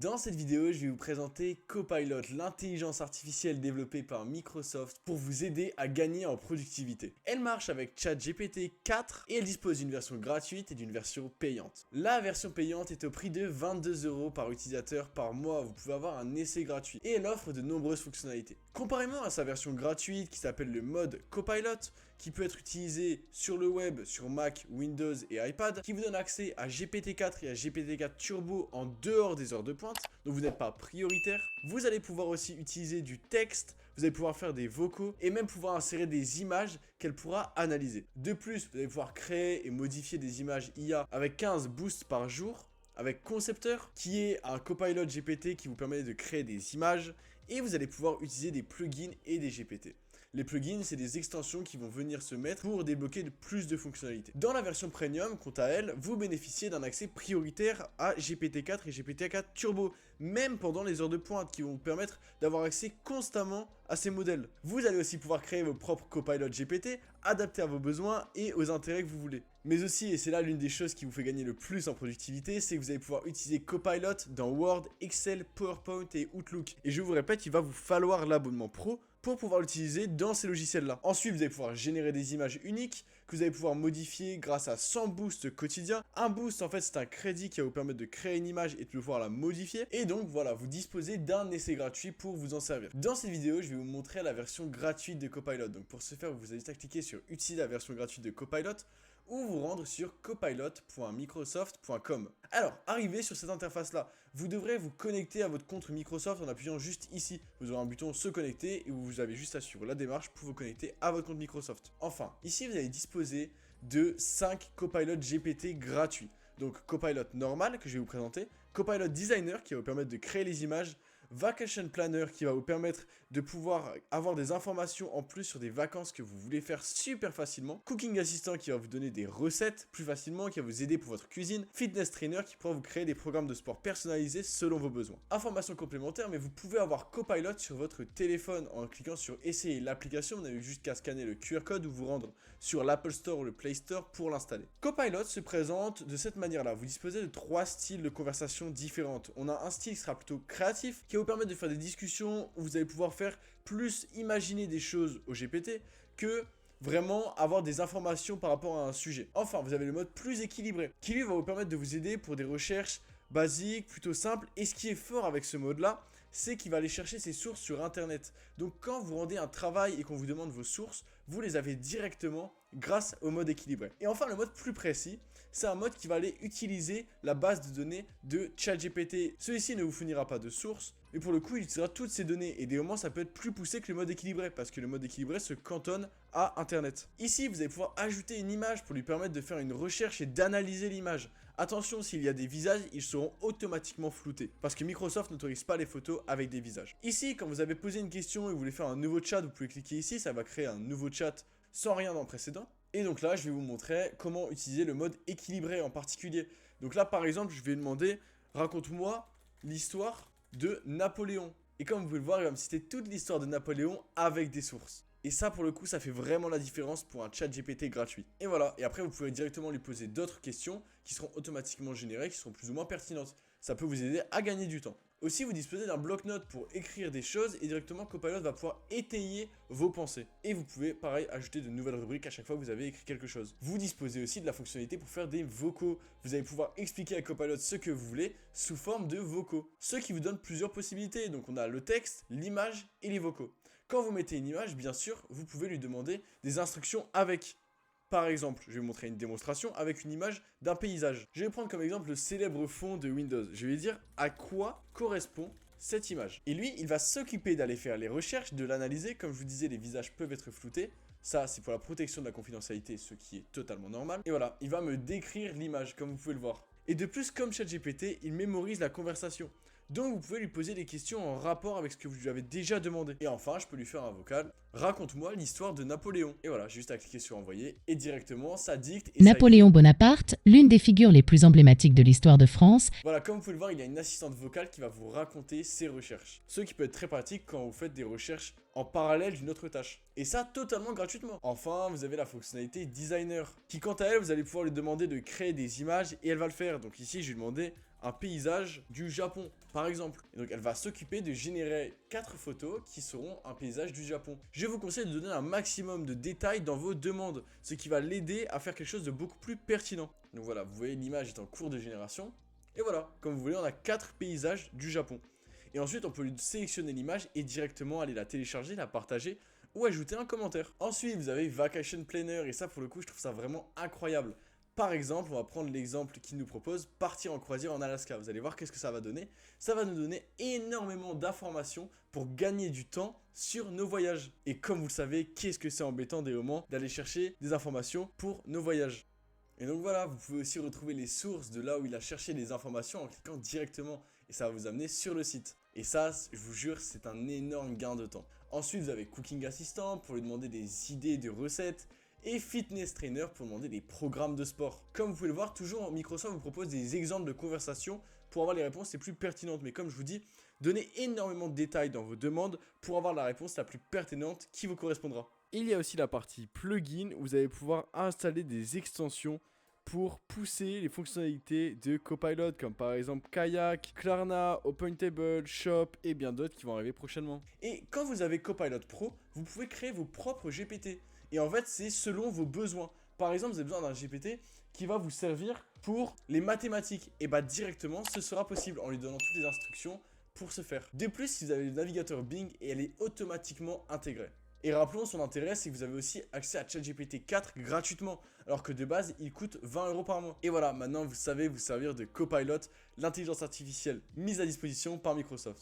Dans cette vidéo, je vais vous présenter Copilot, l'intelligence artificielle développée par Microsoft pour vous aider à gagner en productivité. Elle marche avec ChatGPT 4 et elle dispose d'une version gratuite et d'une version payante. La version payante est au prix de 22 € par utilisateur par mois. Vous pouvez avoir un essai gratuit et elle offre de nombreuses fonctionnalités. Comparément à sa version gratuite qui s'appelle le mode Copilot, qui peut être utilisé sur le web, sur Mac, Windows et iPad, qui vous donne accès à GPT-4 et à GPT-4 Turbo en dehors des heures de pointe, donc vous n'êtes pas prioritaire. Vous allez pouvoir aussi utiliser du texte, vous allez pouvoir faire des vocaux et même pouvoir insérer des images qu'elle pourra analyser. De plus, vous allez pouvoir créer et modifier des images IA avec 15 boosts par jour, avec Concepteur, qui est un copilot GPT qui vous permet de créer des images, et vous allez pouvoir utiliser des plugins et des GPT. Les plugins, c'est des extensions qui vont venir se mettre pour débloquer plus de fonctionnalités. Dans la version Premium, quant à elle, vous bénéficiez d'un accès prioritaire à GPT-4 et GPT-4 Turbo, même pendant les heures de pointe, qui vont vous permettre d'avoir accès constamment à ces modèles. Vous allez aussi pouvoir créer vos propres copilots GPT, adaptés à vos besoins et aux intérêts que vous voulez. Mais aussi, et c'est là l'une des choses qui vous fait gagner le plus en productivité, c'est que vous allez pouvoir utiliser Copilot dans Word, Excel, PowerPoint et Outlook. Et je vous répète, il va vous falloir l'abonnement pro pour pouvoir l'utiliser dans ces logiciels-là. Ensuite, vous allez pouvoir générer des images uniques que vous allez pouvoir modifier grâce à 100 boosts quotidiens. Un boost, en fait, c'est un crédit qui va vous permettre de créer une image et de pouvoir la modifier. Et donc, voilà, vous disposez d'un essai gratuit pour vous en servir. Dans cette vidéo, je vais vous montrer la version gratuite de Copilot. Donc, pour ce faire, vous allez juste cliquer sur « Utiliser la version gratuite de Copilot » ou vous rendre sur copilot.microsoft.com. Alors, arrivé sur cette interface-là, vous devrez vous connecter à votre compte Microsoft en appuyant juste ici. Vous aurez un bouton se connecter et vous avez juste à suivre la démarche pour vous connecter à votre compte Microsoft. Enfin, ici vous allez disposer de 5 Copilot GPT gratuits. Donc Copilot normal que je vais vous présenter, Copilot Designer qui va vous permettre de créer les images, Vacation Planner qui va vous permettre de pouvoir avoir des informations en plus sur des vacances que vous voulez faire super facilement, Cooking Assistant qui va vous donner des recettes plus facilement, qui va vous aider pour votre cuisine, Fitness Trainer qui pourra vous créer des programmes de sport personnalisés selon vos besoins. Informations complémentaires, mais vous pouvez avoir Copilot sur votre téléphone en cliquant sur essayer l'application. Vous n'avez juste qu'à scanner le QR code ou vous rendre sur l'Apple Store ou le Play Store pour l'installer. Copilot se présente de cette manière-là. Vous disposez de 3 styles de conversation différentes. On a un style qui sera plutôt créatif, qui va vous permettre de faire des discussions où vous allez pouvoir faire plus imaginer des choses au GPT que vraiment avoir des informations par rapport à un sujet. Enfin, vous avez le mode plus équilibré qui lui va vous permettre de vous aider pour des recherches basiques, plutôt simples. Et ce qui est fort avec ce mode-là, c'est qu'il va aller chercher ses sources sur Internet. Donc quand vous rendez un travail et qu'on vous demande vos sources, vous les avez directement grâce au mode équilibré. Et enfin, le mode plus précis, c'est un mode qui va aller utiliser la base de données de ChatGPT. Celui-ci ne vous fournira pas de source, mais pour le coup, il utilisera toutes ces données. Et des moments, ça peut être plus poussé que le mode équilibré, parce que le mode équilibré se cantonne à Internet. Ici, vous allez pouvoir ajouter une image pour lui permettre de faire une recherche et d'analyser l'image. Attention, s'il y a des visages, ils seront automatiquement floutés, parce que Microsoft n'autorise pas les photos avec des visages. Ici, quand vous avez posé une question et vous voulez faire un nouveau chat, vous pouvez cliquer ici, ça va créer un nouveau chat sans rien dans le précédent. Et donc là, je vais vous montrer comment utiliser le mode équilibré en particulier. Donc là, par exemple, je vais demander « Raconte-moi l'histoire de Napoléon ». Et comme vous pouvez le voir, il va me citer toute l'histoire de Napoléon avec des sources. Et ça, pour le coup, ça fait vraiment la différence pour un chat GPT gratuit. Et voilà, et après, vous pouvez directement lui poser d'autres questions qui seront automatiquement générées, qui seront plus ou moins pertinentes. Ça peut vous aider à gagner du temps. Aussi, vous disposez d'un bloc-notes pour écrire des choses et directement Copilot va pouvoir étayer vos pensées. Et vous pouvez, pareil, ajouter de nouvelles rubriques à chaque fois que vous avez écrit quelque chose. Vous disposez aussi de la fonctionnalité pour faire des vocaux. Vous allez pouvoir expliquer à Copilot ce que vous voulez sous forme de vocaux. Ce qui vous donne plusieurs possibilités. Donc, on a le texte, l'image et les vocaux. Quand vous mettez une image, bien sûr, vous pouvez lui demander des instructions avec. Par exemple, je vais vous montrer une démonstration avec une image d'un paysage. Je vais prendre comme exemple le célèbre fond de Windows. Je vais lui dire à quoi correspond cette image. Et lui, il va s'occuper d'aller faire les recherches, de l'analyser. Comme je vous disais, les visages peuvent être floutés. Ça, c'est pour la protection de la confidentialité, ce qui est totalement normal. Et voilà, il va me décrire l'image, comme vous pouvez le voir. Et de plus, comme ChatGPT, il mémorise la conversation. Donc vous pouvez lui poser des questions en rapport avec ce que vous lui avez déjà demandé. Et enfin, je peux lui faire un vocal. Raconte-moi l'histoire de Napoléon. Et voilà, juste à cliquer sur envoyer. Et directement, ça dicte. Et Napoléon Bonaparte, l'une des figures les plus emblématiques de l'histoire de France. Voilà, comme vous pouvez le voir, il y a une assistante vocale qui va vous raconter ses recherches. Ce qui peut être très pratique quand vous faites des recherches en parallèle d'une autre tâche. Et ça, totalement gratuitement. Enfin, vous avez la fonctionnalité Designer, qui quant à elle, vous allez pouvoir lui demander de créer des images et elle va le faire. Donc ici, je vais lui demander un paysage du Japon. par exemple. Et donc elle va s'occuper de générer 4 photos qui seront un paysage du Japon. Je vous conseille de donner un maximum de détails dans vos demandes, ce qui va l'aider à faire quelque chose de beaucoup plus pertinent. Donc voilà, vous voyez l'image est en cours de génération. Et voilà, comme vous voyez, on a 4 paysages du Japon. Et ensuite, on peut lui sélectionner l'image et directement aller la télécharger, la partager ou ajouter un commentaire. Ensuite, vous avez Vacation Planner et ça, pour le coup, je trouve ça vraiment incroyable. Par exemple, on va prendre l'exemple qu'il nous propose, partir en croisière en Alaska. Vous allez voir qu'est-ce que ça va donner. Ça va nous donner énormément d'informations pour gagner du temps sur nos voyages. Et comme vous le savez, qu'est-ce que c'est embêtant des moments d'aller chercher des informations pour nos voyages. Et donc voilà, vous pouvez aussi retrouver les sources de là où il a cherché les informations en cliquant directement. Et ça va vous amener sur le site. Et ça, je vous jure, c'est un énorme gain de temps. Ensuite, vous avez Cooking Assistant pour lui demander des idées de recettes. Et Fitness Trainer pour demander des programmes de sport. Comme vous pouvez le voir, toujours Microsoft vous propose des exemples de conversations pour avoir les réponses les plus pertinentes. Mais comme je vous dis, donnez énormément de détails dans vos demandes pour avoir la réponse la plus pertinente qui vous correspondra. Il y a aussi la partie plugin où vous allez pouvoir installer des extensions pour pousser les fonctionnalités de Copilot, comme par exemple Kayak, Klarna, OpenTable, Shop et bien d'autres qui vont arriver prochainement. Et quand vous avez Copilot Pro, vous pouvez créer vos propres GPT. Et en fait, c'est selon vos besoins. Par exemple, vous avez besoin d'un GPT qui va vous servir pour les mathématiques. Et bah directement, ce sera possible en lui donnant toutes les instructions pour ce faire. De plus, si vous avez le navigateur Bing, et elle est automatiquement intégrée. Et rappelons, son intérêt, c'est que vous avez aussi accès à ChatGPT 4 gratuitement, alors que de base, il coûte 20 € par mois. Et voilà, maintenant vous savez vous servir de Copilot, l'intelligence artificielle mise à disposition par Microsoft.